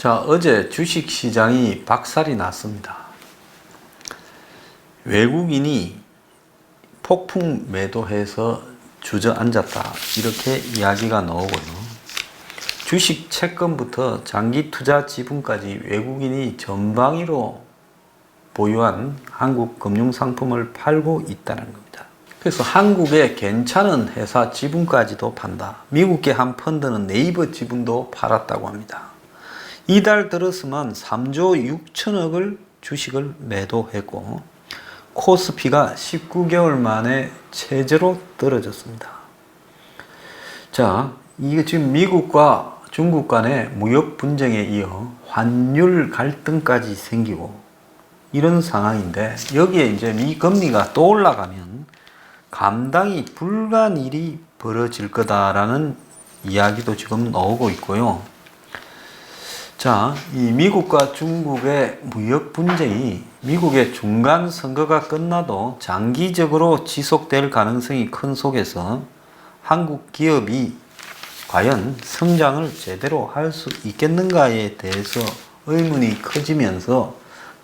자, 어제 주식시장이 박살이 났습니다. 외국인이 폭풍 매도해서 주저앉았다, 이렇게 이야기가 나오고요. 주식 채권부터 장기 투자 지분까지 외국인이 전방위로 보유한 한국 금융상품을 팔고 있다는 겁니다. 그래서 한국의 괜찮은 회사 지분까지도 판다. 미국계 한 펀드는 네이버 지분도 팔았다고 합니다. 이달 들어서만 3조 6천억을 주식을 매도했고, 코스피가 19개월 만에 최저로 떨어졌습니다. 자, 이게 지금 미국과 중국 간의 무역 분쟁에 이어 환율 갈등까지 생기고 이런 상황인데, 여기에 이제 미 금리가 또 올라가면 감당이 불가한 일이 벌어질 거다라는 이야기도 지금 나오고 있고요. 자, 이 미국과 중국의 무역 분쟁이 미국의 중간 선거가 끝나도 장기적으로 지속될 가능성이 큰 속에서 한국 기업이 과연 성장을 제대로 할 수 있겠는가에 대해서 의문이 커지면서,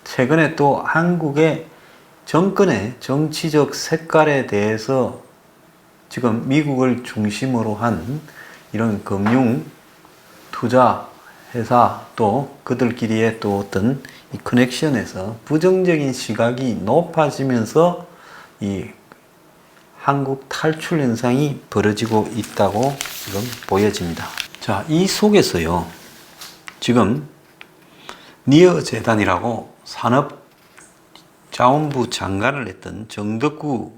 최근에 또 한국의 정권의 정치적 색깔에 대해서 지금 미국을 중심으로 한 이런 금융 투자 회사, 또 그들끼리의 또 어떤 이 커넥션에서 부정적인 시각이 높아지면서 이 한국 탈출 현상이 벌어지고 있다고 지금 보여집니다. 자, 이 속에서요, 지금 니어 재단이라고 산업자원부 장관을 했던 정덕구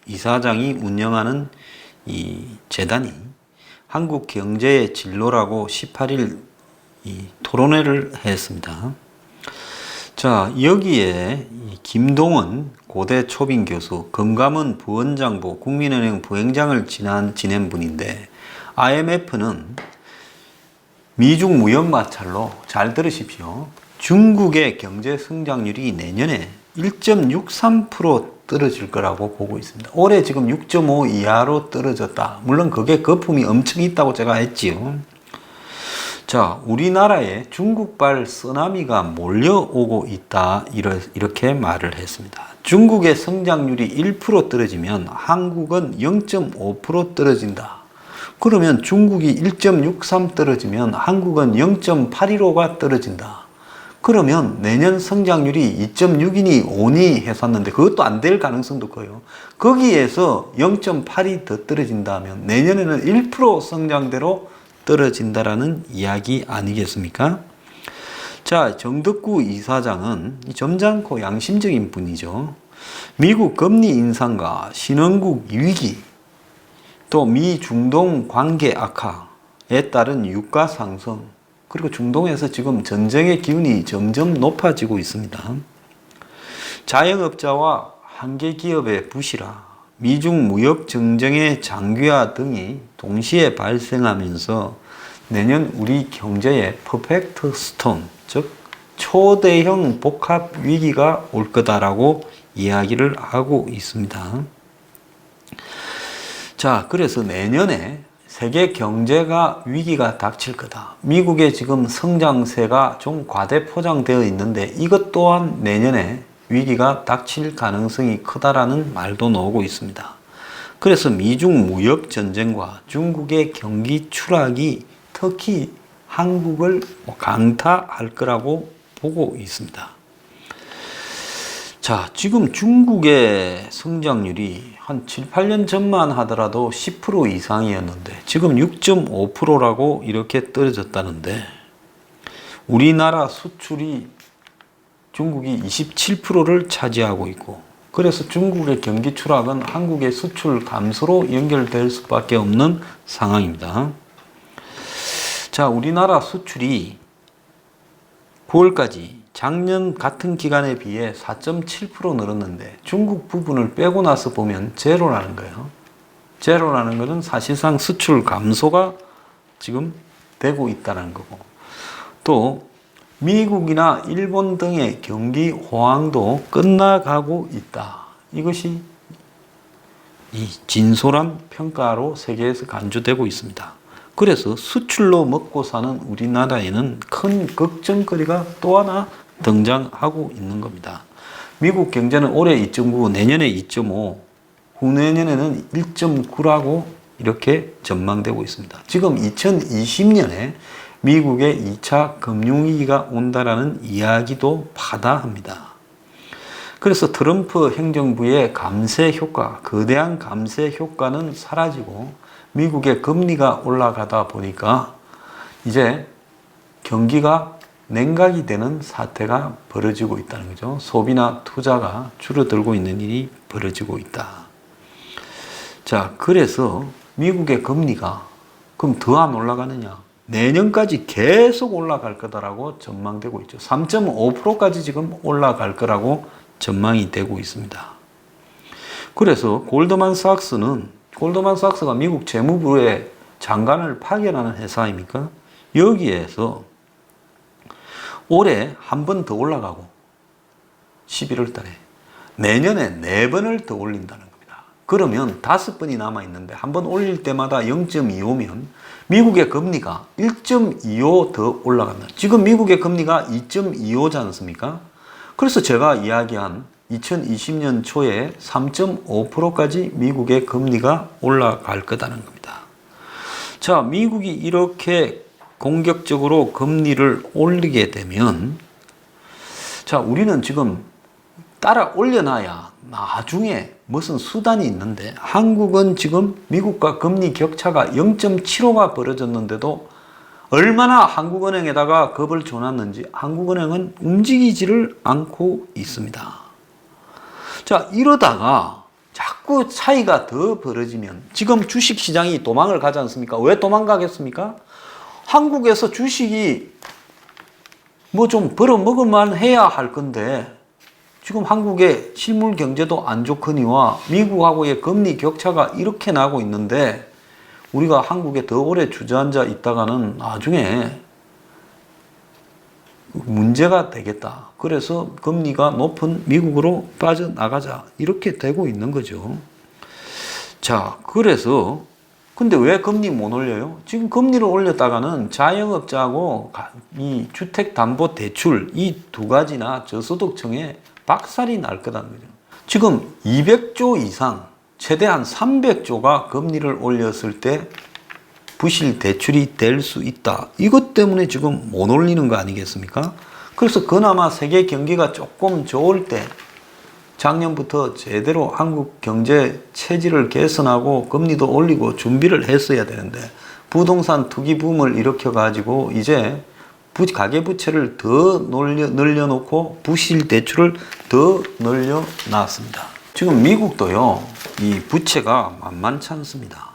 이사장이 운영하는 이 재단이 한국 경제의 진로라고 18일 이 토론회를 했습니다. 자, 여기에 김동원 고대 초빙 교수, 금감원 부원장부, 국민은행 부행장을 지낸 분인데, IMF는 미중 무역 마찰로, 잘 들으십시오, 중국의 경제 성장률이 내년에 1.63% 떨어질 거라고 보고 있습니다. 올해 지금 6.5 이하로 떨어졌다. 물론 그게 거품이 엄청 있다고 제가 했지요. 자, 우리나라에 중국발 쓰나미가 몰려오고 있다, 이렇게 말을 했습니다. 중국의 성장률이 1% 떨어지면 한국은 0.5% 떨어진다. 그러면 중국이 1.63 떨어지면 한국은 0.815가 떨어진다. 그러면 내년 성장률이 2.6이니 5니 했었는데 그것도 안 될 가능성도 커요. 거기에서 0.8이 더 떨어진다면 내년에는 1% 성장대로 떨어진다라는 이야기 아니겠습니까? 자, 정덕구 이사장은 점잖고 양심적인 분이죠. 미국 금리 인상과 신흥국 위기, 또 미 중동 관계 악화에 따른 유가 상승, 그리고 중동에서 지금 전쟁의 기운이 점점 높아지고 있습니다. 자영업자와 한계 기업의 부실화, 미중 무역 정쟁의 장기화 등이 동시에 발생하면서 내년 우리 경제에 퍼펙트 스톰, 즉 초대형 복합 위기가 올 거다라고 이야기를 하고 있습니다. 자, 그래서 내년에 세계 경제가 위기가 닥칠 거다. 미국의 지금 성장세가 좀 과대 포장되어 있는데 이것 또한 내년에 위기가 닥칠 가능성이 크다라는 말도 나오고 있습니다. 그래서 미중 무역 전쟁과 중국의 경기 추락이 특히 한국을 강타할 거라고 보고 있습니다. 자, 지금 중국의 성장률이 한 7, 8년 전만 하더라도 10% 이상이었는데 지금 6.5%라고 이렇게 떨어졌다는데, 우리나라 수출이 중국이 27%를 차지하고 있고, 그래서 중국의 경기 추락은 한국의 수출 감소로 연결될 수밖에 없는 상황입니다. 자, 우리나라 수출이 9월까지 작년 같은 기간에 비해 4.7% 늘었는데 중국 부분을 빼고 나서 보면 제로라는 거예요. 제로라는 것은 사실상 수출 감소가 지금 되고 있다는 거고, 또 미국이나 일본 등의 경기 호황도 끝나가고 있다. 이것이 이 진솔한 평가로 세계에서 간주되고 있습니다. 그래서 수출로 먹고 사는 우리나라에는 큰 걱정거리가 또 하나 등장하고 있는 겁니다. 미국 경제는 올해 2.9, 내년에 2.5, 후내년에는 1.9라고 이렇게 전망되고 있습니다. 지금 2020년에 미국의 2차 금융위기가 온다라는 이야기도 바다합니다. 그래서 트럼프 행정부의 감세 효과, 거대한 감세 효과는 사라지고 미국의 금리가 올라가다 보니까 이제 경기가 냉각이 되는 사태가 벌어지고 있다는 거죠. 소비나 투자가 줄어들고 있는 일이 벌어지고 있다. 자, 그래서 미국의 금리가 그럼 더 안 올라가느냐? 내년까지 계속 올라갈 거다라고 전망되고 있죠. 3.5%까지 지금 올라갈 거라고 전망이 되고 있습니다. 그래서 골드만삭스가 미국 재무부의 장관을 파견하는 회사입니까? 여기에서 올해 한 번 더 올라가고 11월 달에 내년에 4번을 더 올린다는 겁니다. 그러면 5번이 남아 있는데 한 번 올릴 때마다 0.25면 미국의 금리가 1.25 더 올라간다. 지금 미국의 금리가 2.25지 않습니까? 그래서 제가 이야기한 2020년 초에 3.5%까지 미국의 금리가 올라갈 거다는 겁니다. 자, 미국이 이렇게 공격적으로 금리를 올리게 되면, 자, 우리는 지금 따라 올려놔야 나중에 무슨 수단이 있는데, 한국은 지금 미국과 금리 격차가 0.75가 벌어졌는데도 얼마나 한국은행에다가 겁을 줘놨는지 한국은행은 움직이지를 않고 있습니다. 자, 이러다가 자꾸 차이가 더 벌어지면 지금 주식시장이 도망을 가지 않습니까? 왜 도망가겠습니까? 한국에서 주식이 뭐 좀 벌어먹을만 해야 할 건데 지금 한국의 실물 경제도 안 좋거니와 미국하고의 금리 격차가 이렇게 나고 있는데 우리가 한국에 더 오래 주저앉아 있다가는 나중에 문제가 되겠다. 그래서 금리가 높은 미국으로 빠져나가자. 이렇게 되고 있는 거죠. 자, 그래서 근데 왜 금리 못 올려요? 지금 금리를 올렸다가는 자영업자하고 이 주택담보대출 이 두 가지나 저소득층에 박살이 날 거다는 거죠. 지금 200조 이상 최대한 300조가 금리를 올렸을 때 부실 대출이 될 수 있다. 이것 때문에 지금 못 올리는 거 아니겠습니까? 그래서 그나마 세계 경기가 조금 좋을 때 작년부터 제대로 한국 경제 체질을 개선하고 금리도 올리고 준비를 했어야 되는데 부동산 투기 붐을 일으켜가지고 이제 가계부채를 더 늘려놓고 부실 대출을 더 늘려놨습니다. 지금 미국도요, 이 부채가 만만치 않습니다.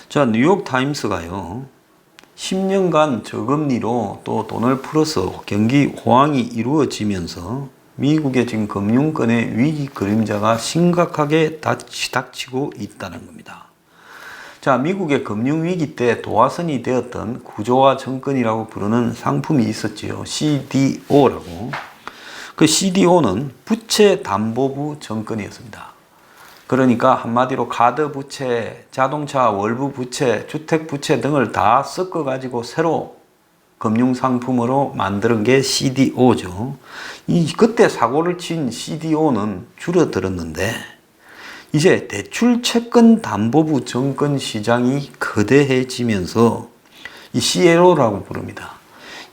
자, 뉴욕타임스가요, 10년간 저금리로 또 돈을 풀어서 경기 호황이 이루어지면서 미국의 지금 금융권의 위기 그림자가 심각하게 닥치고 있다는 겁니다. 자, 미국의 금융위기 때 도화선이 되었던 구조화 정권이라고 부르는 상품이 있었지요. CDO라고. 그 CDO는 부채담보부 정권이었습니다. 그러니까 한마디로 카드 부채, 자동차 월부 부채, 주택 부채 등을 다 섞어가지고 새로 금융상품으로 만드는 게 CDO죠. 그때 사고를 친 CDO는 줄어들었는데 이제 대출 채권 담보부 정권 시장이 거대해지면서 이 CLO라고 부릅니다.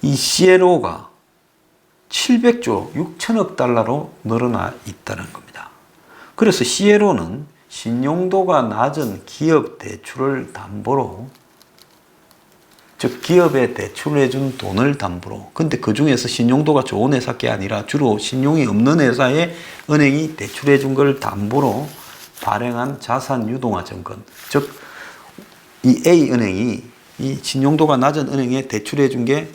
이 CLO가 700조 6천억 달러로 늘어나 있다는 겁니다. 그래서 CLO는 신용도가 낮은 기업 대출을 담보로, 즉 기업에 대출해준 돈을 담보로, 근데 그 중에서 신용도가 좋은 회사께 아니라 주로 신용이 없는 회사에 은행이 대출해준 걸 담보로 발행한 자산 유동화 정권, 즉 이 A은행이 이 신용도가 낮은 은행에 대출해준 게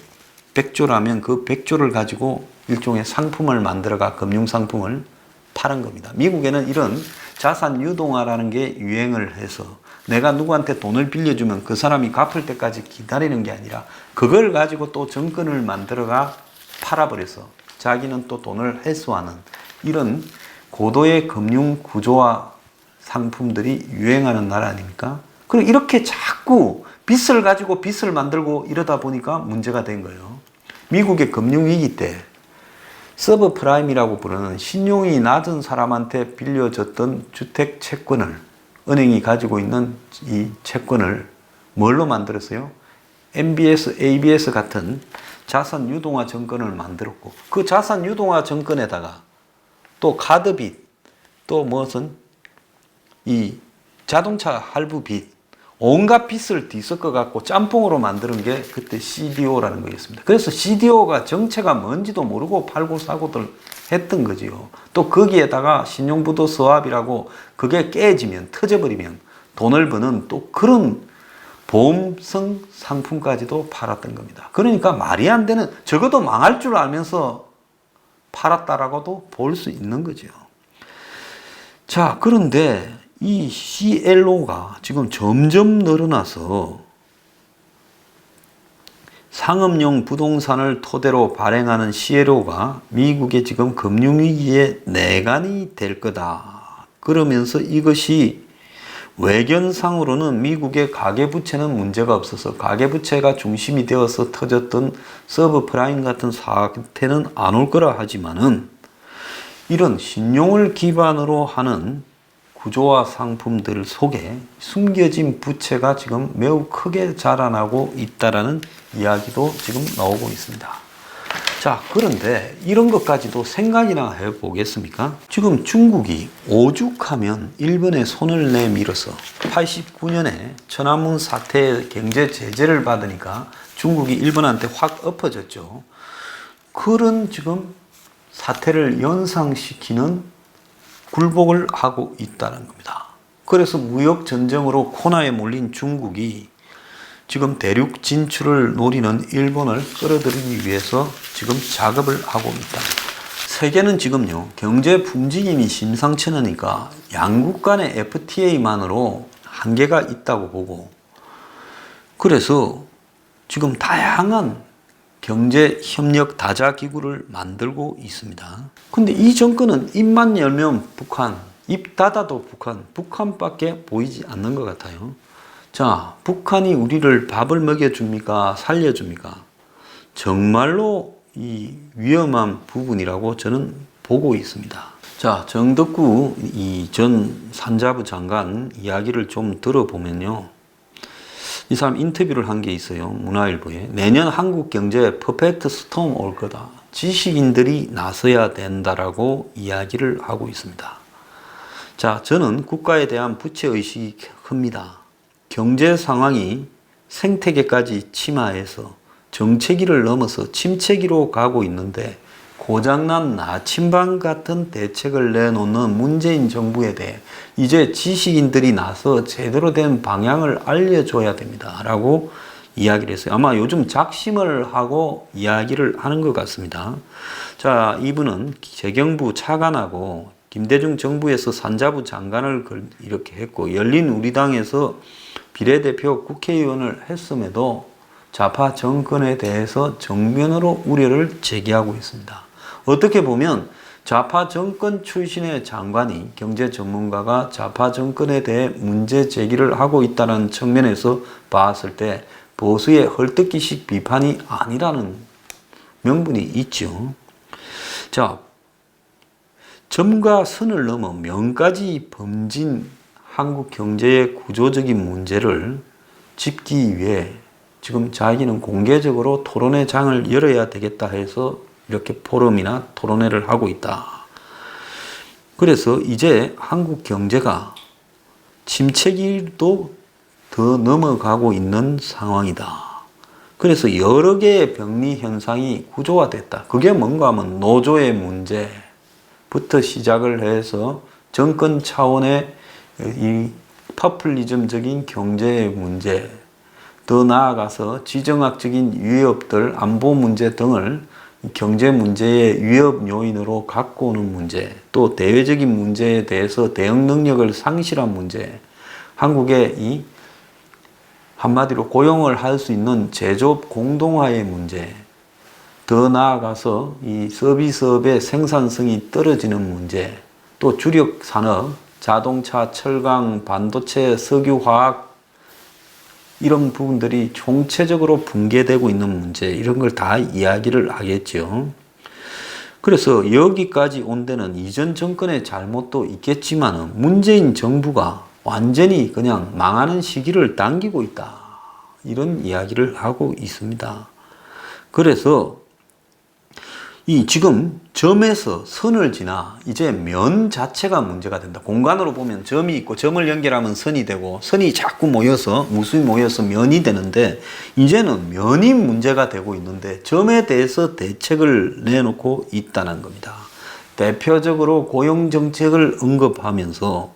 100조라면 그 100조를 가지고 일종의 상품을 만들어가 금융상품을 파는 겁니다. 미국에는 이런 자산 유동화라는 게 유행을 해서 내가 누구한테 돈을 빌려주면 그 사람이 갚을 때까지 기다리는 게 아니라 그걸 가지고 또 정권을 만들어가 팔아버려서 자기는 또 돈을 회수하는 이런 고도의 금융 구조화 상품들이 유행하는 나라 아닙니까? 그리고 이렇게 자꾸 빚을 가지고 빚을 만들고 이러다 보니까 문제가 된 거예요. 미국의 금융위기 때 서브프라임이라고 부르는 신용이 낮은 사람한테 빌려줬던 주택 채권을 은행이 가지고 있는 이 채권을 뭘로 만들었어요? MBS, ABS 같은 자산 유동화 증권을 만들었고 그 자산 유동화 증권에다가 또 카드빚 또 무엇은 이 자동차 할부 빚 온갖 빚을 뒤섞어 갖고 짬뽕으로 만드는 게 그때 CDO라는 거였습니다. 그래서 CDO가 정체가 뭔지도 모르고 팔고 사고들 했던 거지요. 또 거기에다가 신용부도 서합이라고 그게 깨지면 터져버리면 돈을 버는 또 그런 보험성 상품까지도 팔았던 겁니다. 그러니까 말이 안 되는 적어도 망할 줄 알면서 팔았다라고도 볼 수 있는 거죠. 자, 그런데 이 CLO가 지금 점점 늘어나서 상업용 부동산을 토대로 발행하는 CLO가 미국의 지금 금융위기의 내관이 될 거다. 그러면서 이것이 외견상으로는 미국의 가계부채는 문제가 없어서 가계부채가 중심이 되어서 터졌던 서브프라임 같은 사태는 안 올 거라 하지만은 이런 신용을 기반으로 하는 구조화 상품들 속에 숨겨진 부채가 지금 매우 크게 자라나고 있다라는 이야기도 지금 나오고 있습니다. 자, 그런데 이런 것까지도 생각이나 해보겠습니까? 지금 중국이 오죽하면 일본에 손을 내밀어서 89년에 천안문 사태의 경제 제재를 받으니까 중국이 일본한테 확 엎어졌죠. 그런 지금 사태를 연상시키는 굴복을 하고 있다는 겁니다. 그래서 무역 전쟁으로 코너에 몰린 중국이 지금 대륙 진출을 노리는 일본을 끌어들이기 위해서 지금 작업을 하고 있다. 세계는 지금요, 경제 움직임이 심상치 않으니까 양국 간의 FTA만으로 한계가 있다고 보고, 그래서 지금 다양한 경제 협력 다자 기구를 만들고 있습니다. 근데 이 정권은 입만 열면 북한, 입 닫아도 북한, 북한밖에 보이지 않는 것 같아요. 자, 북한이 우리를 밥을 먹여줍니까? 살려줍니까? 정말로 이 위험한 부분이라고 저는 보고 있습니다. 자, 정덕구 이 전 산자부 장관 이야기를 좀 들어보면요. 이 사람 인터뷰를 한 게 있어요. 문화일보에. 내년 한국 경제에 퍼펙트 스톰 올 거다. 지식인들이 나서야 된다라고 이야기를 하고 있습니다. 자, 저는 국가에 대한 부채의식이 큽니다. 경제 상황이 생태계까지 침하해서 정체기를 넘어서 침체기로 가고 있는데 고장난 나침반 같은 대책을 내놓는 문재인 정부에 대해 이제 지식인들이 나서 제대로 된 방향을 알려줘야 됩니다. 라고 이야기를 했어요. 아마 요즘 작심을 하고 이야기를 하는 것 같습니다. 자, 이분은 재경부 차관하고 김대중 정부에서 산자부 장관을 이렇게 했고 열린 우리당에서 비례대표 국회의원을 했음에도 좌파 정권에 대해서 정면으로 우려를 제기하고 있습니다. 어떻게 보면 좌파 정권 출신의 장관이 경제 전문가가 좌파 정권에 대해 문제 제기를 하고 있다는 측면에서 봤을 때 보수의 헐뜯기식 비판이 아니라는 명분이 있죠. 자, 점과 선을 넘어 명까지 범진 한국 경제의 구조적인 문제를 짚기 위해 지금 자기는 공개적으로 토론회 장을 열어야 되겠다 해서 이렇게 포럼이나 토론회를 하고 있다. 그래서 이제 한국 경제가 침체기도 더 넘어가고 있는 상황이다. 그래서 여러 개의 병리 현상이 구조화됐다. 그게 뭔가 하면 노조의 문제부터 시작을 해서 정권 차원의 이 퍼플리즘적인 경제의 문제, 더 나아가서 지정학적인 위협들, 안보 문제 등을 경제 문제의 위협 요인으로 갖고 오는 문제, 또 대외적인 문제에 대해서 대응 능력을 상실한 문제, 한국의 이 한마디로 고용을 할 수 있는 제조업 공동화의 문제, 더 나아가서 이 서비스업의 생산성이 떨어지는 문제, 또 주력 산업, 자동차, 철강, 반도체, 석유화학 이런 부분들이 총체적으로 붕괴되고 있는 문제, 이런 걸 다 이야기를 하겠죠. 그래서 여기까지 온 데는 이전 정권의 잘못도 있겠지만 문재인 정부가 완전히 그냥 망하는 시기를 당기고 있다, 이런 이야기를 하고 있습니다. 그래서 이 지금 점에서 선을 지나 이제 면 자체가 문제가 된다. 공간으로 보면 점이 있고 점을 연결하면 선이 되고 선이 자꾸 모여서 무수히 모여서 면이 되는데, 이제는 면이 문제가 되고 있는데 점에 대해서 대책을 내놓고 있다는 겁니다. 대표적으로 고용정책을 언급하면서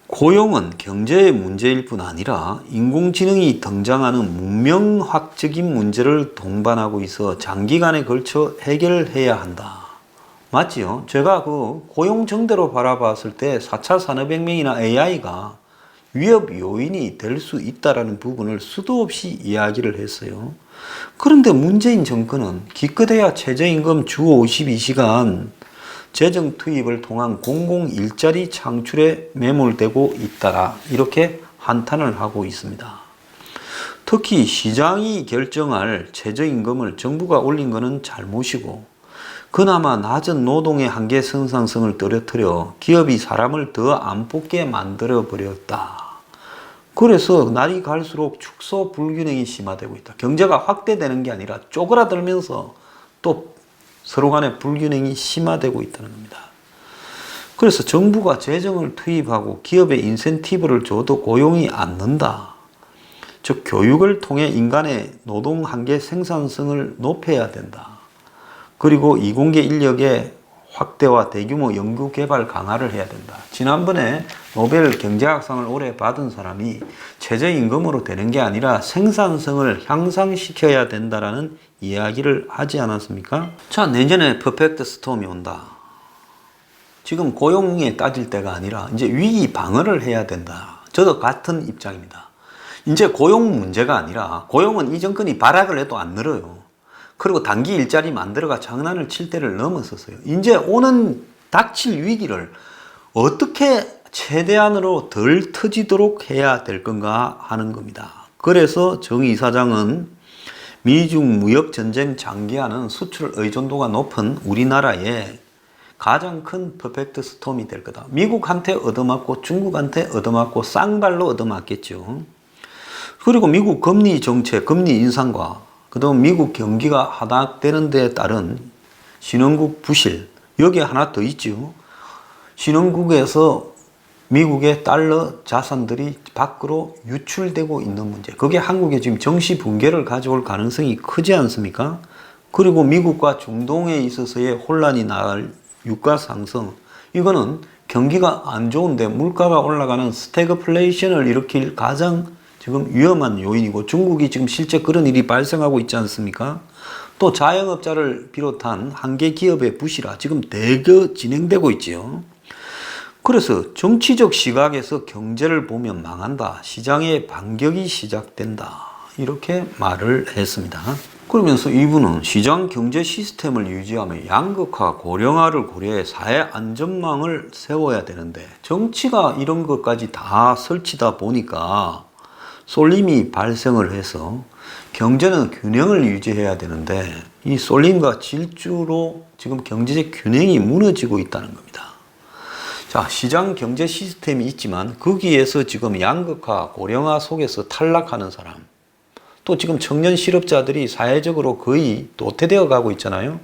고용은 경제의 문제일 뿐 아니라 인공지능이 등장하는 문명학적인 문제를 동반하고 있어 장기간에 걸쳐 해결해야 한다. 맞지요? 제가 그 고용 정대로 바라봤을 때 4차 산업혁명이나 AI가 위협 요인이 될 수 있다는 부분을 수도 없이 이야기를 했어요. 그런데 문재인 정권은 기껏해야 최저임금 주 52시간 재정 투입을 통한 공공 일자리 창출에 매몰되고 있다라, 이렇게 한탄을 하고 있습니다. 특히 시장이 결정할 최저임금을 정부가 올린 것은 잘못이고, 그나마 낮은 노동의 한계 생산성을 떨어뜨려 기업이 사람을 더 안 뽑게 만들어 버렸다. 그래서 날이 갈수록 축소 불균형이 심화되고 있다. 경제가 확대되는 게 아니라 쪼그라들면서 또 서로 간의 불균형이 심화되고 있다는 겁니다. 그래서 정부가 재정을 투입하고 기업에 인센티브를 줘도 고용이 안 는다. 즉 교육을 통해 인간의 노동 한계 생산성을 높여야 된다. 그리고 이공계 인력의 확대와 대규모 연구 개발 강화를 해야 된다. 지난번에 노벨 경제학상을 올해 받은 사람이 최저임금으로 되는 게 아니라 생산성을 향상시켜야 된다라는 이야기를 하지 않았습니까? 자, 내년에 퍼펙트 스톰이 온다. 지금 고용에 따질 때가 아니라 이제 위기 방어를 해야 된다. 저도 같은 입장입니다. 이제 고용 문제가 아니라, 고용은 이 정권이 발악을 해도 안 늘어요. 그리고 단기 일자리 만들어가 장난을 칠 때를 넘었었어요. 이제 오는 닥칠 위기를 어떻게 최대한으로 덜 터지도록 해야 될 건가 하는 겁니다. 그래서 정 이사장은 미중 무역 전쟁 장기화는 수출 의존도가 높은 우리나라에 가장 큰 퍼펙트 스톰이 될 거다. 미국한테 얻어맞고 중국한테 얻어맞고 쌍발로 얻어맞겠죠. 그리고 미국 금리 정책, 금리 인상과 그다음 미국 경기가 하락되는 데에 따른 신흥국 부실, 여기에 하나 더 있죠. 신흥국에서 미국의 달러 자산들이 밖으로 유출되고 있는 문제. 그게 한국에 지금 정시 붕괴를 가져올 가능성이 크지 않습니까? 그리고 미국과 중동에 있어서의 혼란이 나을 유가 상승. 이거는 경기가 안 좋은데 물가가 올라가는 스태그플레이션을 일으킬 가장 지금 위험한 요인이고, 중국이 지금 실제 그런 일이 발생하고 있지 않습니까? 또 자영업자를 비롯한 한계 기업의 부실화 지금 대거 진행되고 있지요. 그래서 정치적 시각에서 경제를 보면 망한다. 시장의 반격이 시작된다. 이렇게 말을 했습니다. 그러면서 이분은 시장 경제 시스템을 유지하며 양극화, 고령화를 고려해 사회 안전망을 세워야 되는데, 정치가 이런 것까지 다 설치다 보니까 쏠림이 발생을 해서 경제는 균형을 유지해야 되는데, 이 쏠림과 질주로 지금 경제적 균형이 무너지고 있다는 겁니다. 자, 시장 경제 시스템이 있지만 거기에서 지금 양극화, 고령화 속에서 탈락하는 사람, 또 지금 청년 실업자들이 사회적으로 거의 도태되어 가고 있잖아요.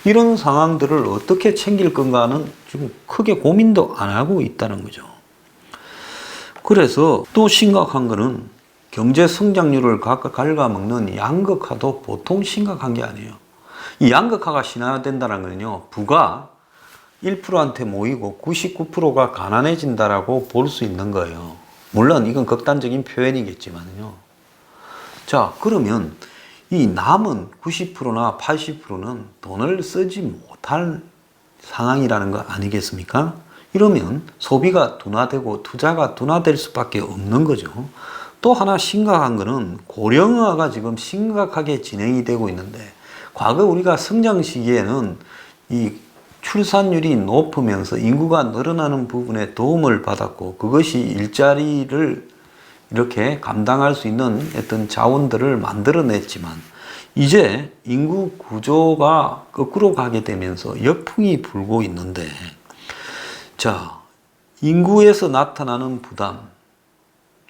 이런 상황들을 어떻게 챙길 건가는 지금 크게 고민도 안 하고 있다는 거죠. 그래서 또 심각한 거는 경제 성장률을 각각 갉아먹는 양극화도 보통 심각한 게 아니에요. 이 양극화가 심화된다는 건요, 부가 1%한테 모이고 99%가 가난해진다라고 볼 수 있는 거예요. 물론 이건 극단적인 표현이겠지만요. 자, 그러면 이 남은 90%나 80%는 돈을 쓰지 못할 상황이라는 거 아니겠습니까? 이러면 소비가 둔화되고 투자가 둔화될 수밖에 없는 거죠. 또 하나 심각한 거는 고령화가 지금 심각하게 진행이 되고 있는데, 과거 우리가 성장 시기에는 이 출산율이 높으면서 인구가 늘어나는 부분에 도움을 받았고, 그것이 일자리를 이렇게 감당할 수 있는 어떤 자원들을 만들어냈지만 이제 인구 구조가 거꾸로 가게 되면서 역풍이 불고 있는데, 자, 인구에서 나타나는 부담,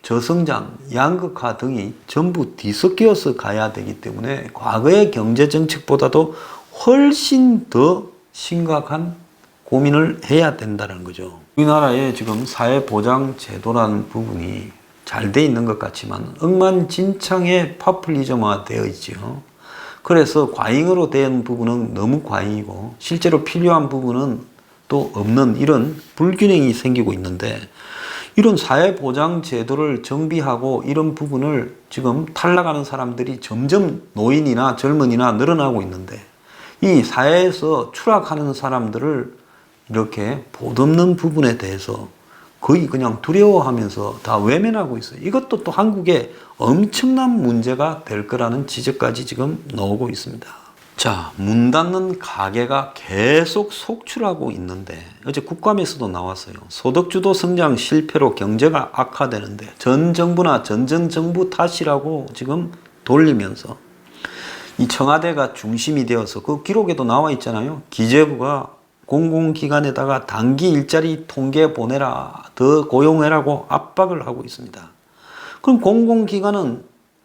저성장, 양극화 등이 전부 뒤섞여서 가야 되기 때문에 과거의 경제정책보다도 훨씬 더 심각한 고민을 해야 된다는 거죠. 우리나라의 지금 사회보장제도라는 부분이 잘 돼 있는 것 같지만 억만진창의 파퓰리즘화 되어 있죠. 그래서 과잉으로 된 부분은 너무 과잉이고 실제로 필요한 부분은 또 없는 이런 불균형이 생기고 있는데, 이런 사회보장제도를 정비하고 이런 부분을 지금 탈락하는 사람들이 점점 노인이나 젊은이나 늘어나고 있는데, 이 사회에서 추락하는 사람들을 이렇게 보듬는 부분에 대해서 거의 그냥 두려워하면서 다 외면하고 있어요. 이것도 또 한국에 엄청난 문제가 될 거라는 지적까지 지금 나오고 있습니다. 자, 문 닫는 가게가 계속 속출하고 있는데, 어제 국감에서도 나왔어요. 소득주도 성장 실패로 경제가 악화되는데 전 정부나 전전 정부 탓이라고 지금 돌리면서 이 청와대가 중심이 되어서, 그 기록에도 나와 있잖아요. 기재부가 공공기관에다가 단기 일자리 통계 보내라, 더 고용해라고 압박을 하고 있습니다. 그럼 공공기관은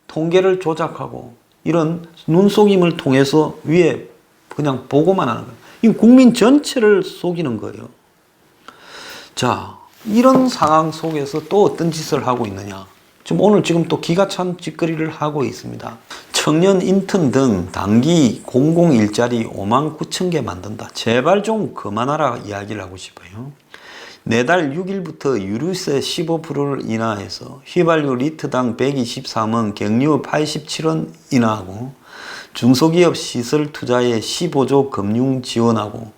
통계를 조작하고 이런 눈속임을 통해서 위에 그냥 보고만 하는 거예요. 이 국민 전체를 속이는 거예요. 자, 이런 상황 속에서 또 어떤 짓을 하고 있느냐. 오늘 또 기가 찬 짓거리를 하고 있습니다. 청년 인턴 등 단기 공공 일자리 5만 9천 개 만든다. 제발 좀 그만하라 이야기를 하고 싶어요. 내달 6일부터 유류세 15%를 인하해서 휘발유 리터당 123원, 경유 87원 인하하고 중소기업 시설 투자에 15조 금융 지원하고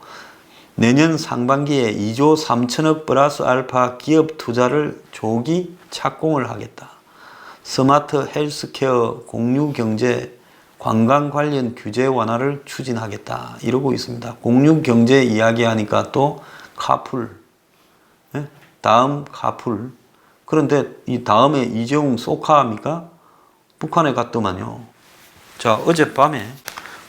내년 상반기에 2조 3천억 플러스 알파 기업 투자를 조기 착공을 하겠다. 스마트 헬스케어, 공유경제, 관광 관련 규제 완화를 추진하겠다. 이러고 있습니다. 공유경제 이야기하니까 또 카풀, 다음 카풀. 그런데 이 다음에 이재용 쏘카합니까? 북한에 갔더만요. 자, 어젯밤에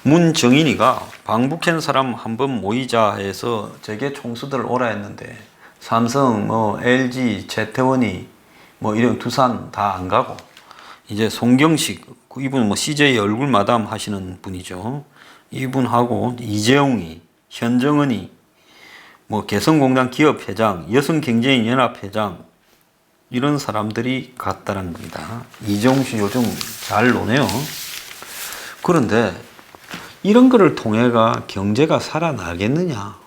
문정인이가 방북한 사람 한번 모이자 해서 재계 총수들 오라 했는데 삼성, LG, 재태원이 이런 두산 다 안 가고 이제 송경식, 이분 CJ 얼굴 마담 하시는 분이죠. 이분하고 이재용이, 현정은이, 개성공단 기업회장, 여성경제인연합회장 이런 사람들이 갔다는 겁니다. 이재용 씨 요즘 잘 노네요. 그런데 이런 거를 통해가 경제가 살아나겠느냐?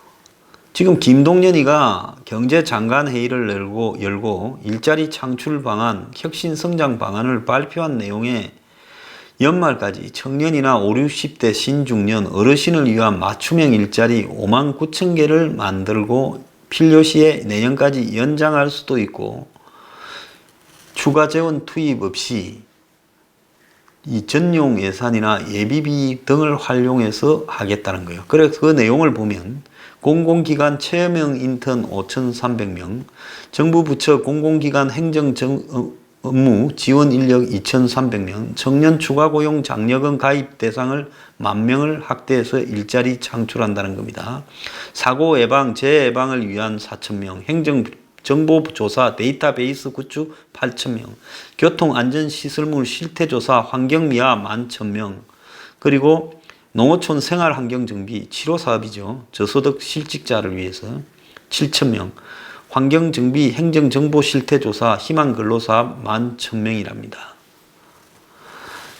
지금 김동연이가 경제장관 회의를 열고 일자리 창출 방안, 혁신 성장 방안을 발표한 내용에 연말까지 청년이나 5, 60대 신중년, 어르신을 위한 맞춤형 일자리 5만 9천 개를 만들고 필요시에 내년까지 연장할 수도 있고 추가 재원 투입 없이 이 전용 예산이나 예비비 등을 활용해서 하겠다는 거예요. 그래서 그 내용을 보면 공공기관 체험형 인턴 5,300명, 정부 부처 공공기관 행정 업무 지원 인력 2,300명, 청년 추가 고용 장려금 가입 대상을 10,000명을 확대해서 일자리 창출한다는 겁니다. 사고 예방, 재해 예방을 위한 4,000명, 행정 정보조사 데이터베이스 구축 8,000명, 교통안전시설물 실태조사 환경미화 11,000명, 그리고 농어촌 생활환경정비 치료사업이죠. 저소득 실직자를 위해서 7,000명, 환경정비 행정정보실태조사 희망근로사업 11,000명이랍니다.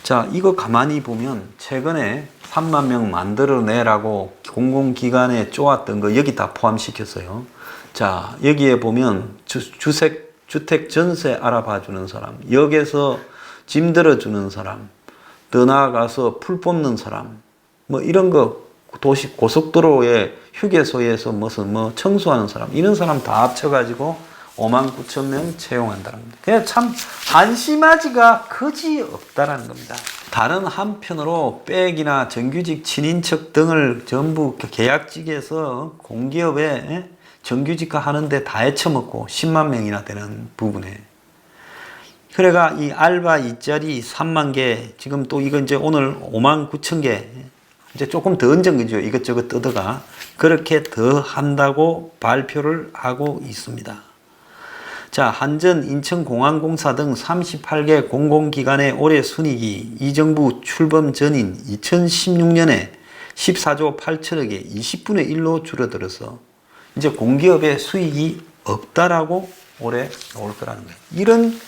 자, 이거 가만히 보면 최근에 3만 명 만들어내라고 공공기관에 쪼았던 거 여기 다 포함시켰어요. 자, 여기에 보면 주택 전세 알아봐주는 사람, 역에서 짐 들어주는 사람, 더 나아가서 풀 뽑는 사람, 이런 거 도시 고속도로에 휴게소에서 청소하는 사람, 이런 사람 다 합쳐가지고 5만 9천 명 채용한다는 겁니다. 그냥 참 한심하지가 거지 없다라는 겁니다. 다른 한편으로 백이나 정규직 친인척 등을 전부 계약직에서 공기업에 정규직화 하는데 다 헤쳐먹고 10만 명이나 되는 부분에 그래가 이 알바 일자리 3만 개, 지금 또 이거 이제 오늘 5만 9천 개, 이제 조금 더 얹은 거죠. 이것저것 뜯어가. 그렇게 더 한다고 발표를 하고 있습니다. 자, 한전, 인천공항공사 등 38개 공공기관의 올해 순이익이 이 정부 출범 전인 2016년에 14조 8천억에 20분의 1로 줄어들어서 이제 공기업의 수익이 없다라고 올해 나올 거라는 거예요. 이런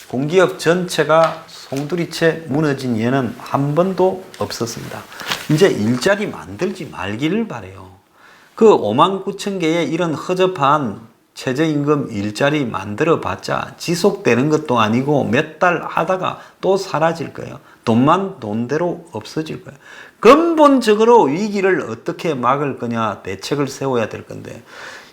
공기업 전체가 송두리째 무너진 예는 한 번도 없었습니다. 이제 일자리 만들지 말기를 바래요. 그 5만 9천 개의 이런 허접한 최저임금 일자리 만들어봤자 지속되는 것도 아니고 몇 달 하다가 또 사라질 거예요. 돈만 돈대로 없어질 거예요. 근본적으로 위기를 어떻게 막을 거냐 대책을 세워야 될 건데,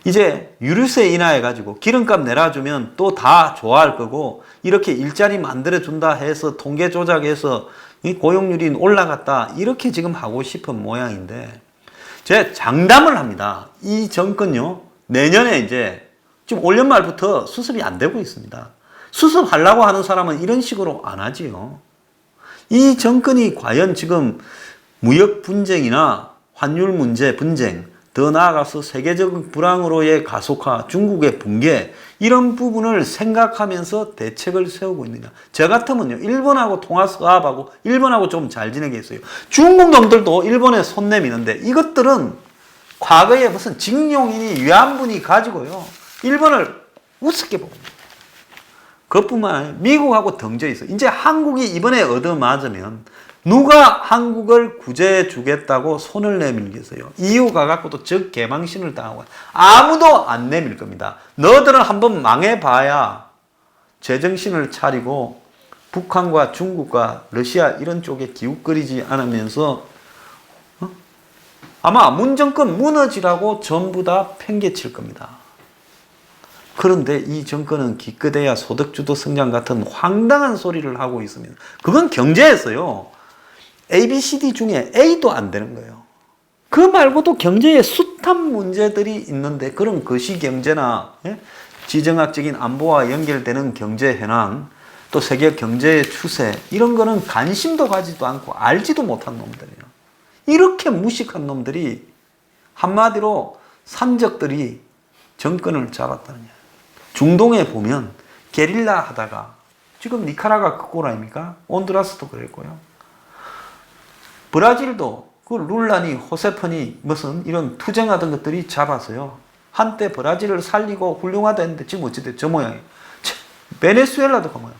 이제 유류세 인하해가지고 기름값 내려주면 또 다 좋아할 거고, 이렇게 일자리 만들어준다 해서 통계 조작해서 고용률이 올라갔다 이렇게 지금 하고 싶은 모양인데, 제가 장담을 합니다. 이 정권요, 내년에 이제 지금 올 연 말부터 수습이 안 되고 있습니다. 수습하려고 하는 사람은 이런 식으로 안 하지요. 이 정권이 과연 지금 무역 분쟁이나 환율 문제 분쟁, 더 나아가서 세계적 불황으로의 가속화, 중국의 붕괴, 이런 부분을 생각하면서 대책을 세우고 있느냐. 저 같으면요, 일본하고 통화 사업하고 일본하고 좀 잘 지내겠어요. 중국 놈들도 일본에 손 내미는데 이것들은 과거에 무슨 직용인이 위안분이 가지고요, 일본을 우습게 봅니다. 그것뿐만 아니라 미국하고 덩져 있어. 이제 한국이 이번에 얻어맞으면 누가 한국을 구제해 주겠다고 손을 내밀겠어요? EU가 갖고도 적 개망신을 당하고 아무도 안 내밀 겁니다. 너들은 한번 망해봐야 제정신을 차리고 북한과 중국과 러시아 이런 쪽에 기웃거리지 않으면서 아마 문정권 무너지라고 전부 다 팽개칠 겁니다. 그런데 이 정권은 기껏해야 소득주도 성장 같은 황당한 소리를 하고 있습니다. 그건 경제에서요, ABCD 중에 A도 안 되는 거예요. 그 말고도 경제에 숱한 문제들이 있는데, 그런 거시경제나 지정학적인 안보와 연결되는 경제 현황, 또 세계 경제의 추세, 이런 거는 관심도 가지도 않고 알지도 못한 놈들이에요. 이렇게 무식한 놈들이, 한마디로 산적들이 정권을 잡았다는 거예요. 중동에 보면 게릴라 하다가, 지금 니카라가 그 꼴 아닙니까? 온두라스도 그랬고요. 브라질도 그 룰라니, 호세폰이 무슨 이런 투쟁하던 것들이 잡아서요, 한때 브라질을 살리고 훌륭하다 했는데 지금 어찌됐 저 모양이에요. 베네수엘라도 그 모양.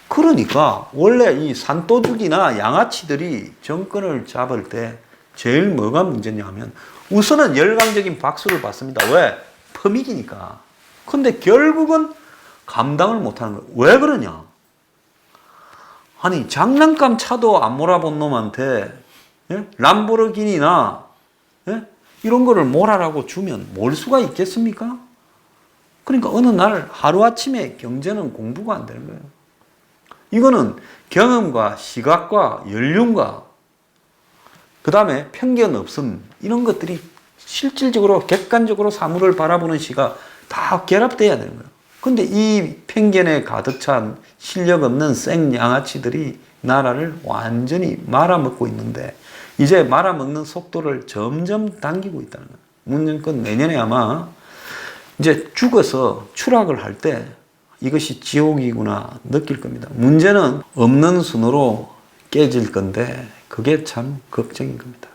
그러니까 원래 이 산도둑이나 양아치들이 정권을 잡을 때 제일 뭐가 문제냐 하면, 우선은 열광적인 박수를 받습니다. 왜? 퍼미기니까. 근데 결국은 감당을 못하는 거예요. 왜 그러냐? 아니, 장난감 차도 안 몰아본 놈한테 람보르기니나 이런 거를 몰아라고 주면 몰 수가 있겠습니까? 그러니까 어느 날 하루아침에 경제는 공부가 안 되는 거예요. 이거는 경험과 시각과 연륜과 그 다음에 편견 없음, 이런 것들이 실질적으로 객관적으로 사물을 바라보는 시각 다 결합돼야 되는 거예요. 근데 이 편견에 가득 찬 실력 없는 생양아치들이 나라를 완전히 말아먹고 있는데, 이제 말아먹는 속도를 점점 당기고 있다는 거예요. 문정권 내년에 아마 이제 죽어서 추락을 할 때 이것이 지옥이구나 느낄 겁니다. 문제는 없는 순으로 깨질 건데 그게 참 걱정인 겁니다.